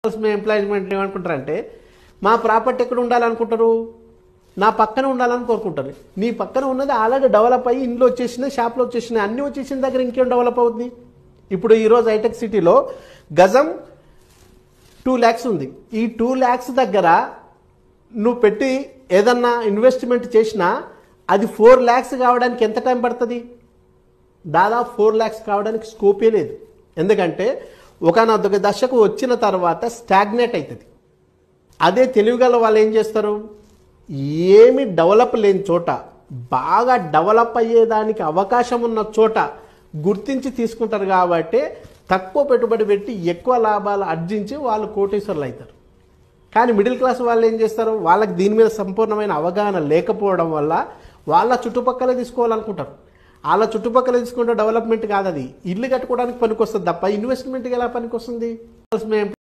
Employment ఏమనుకుంటారంటే మా property ఎక్కడ ఉండాలనుకుంటారు, నా పక్కన ఉండాలని కోరుకుంటారు. నీ పక్కన ఉన్నది ఆల్రెడీ డెవలప్ అయ్యి ఇంట్లో వచ్చేసినాయి, షాప్లో వచ్చేసినాయి, అన్నీ వచ్చేసిన దగ్గర ఇంకేం డెవలప్ అవుద్ది. ఇప్పుడు ఈరోజు హైటెక్ సిటీలో గజం 2 lakhs ఉంది. ఈ 2 lakhs దగ్గర నువ్వు పెట్టి ఏదన్నా ఇన్వెస్ట్మెంట్ చేసినా అది 4 lakhs కావడానికి ఎంత టైం పడుతుంది? దాదాపు 4 lakhs కావడానికి స్కోపే లేదు. ఎందుకంటే ఒకనొక దశకు వచ్చిన తర్వాత స్టాగ్నేట్ అవుతుంది. అదే తెలివిగల వాళ్ళు ఏం చేస్తారు, ఏమి డెవలప్ లేని చోట బాగా డెవలప్ అయ్యేదానికి అవకాశం ఉన్న చోట గుర్తించి తీసుకుంటారు. కాబట్టి తక్కువ పెట్టుబడి పెట్టి ఎక్కువ లాభాలు ఆర్జించి వాళ్ళు కోటీశ్వరులు అవుతారు. కానీ మిడిల్ క్లాస్ వాళ్ళు ఏం చేస్తారు, వాళ్ళకి దీని మీద సంపూర్ణమైన అవగాహన లేకపోవడం వల్ల వాళ్ళ చుట్టుపక్కల తీసుకోవాలనుకుంటారు. వాళ్ళ చుట్టుపక్కల తీసుకుంటే డెవలప్మెంట్ కాదు, అది ఇల్లు కట్టుకోవడానికి పనికొస్తుంది తప్ప ఇన్వెస్ట్మెంట్కి ఎలా పనికొస్తుంది?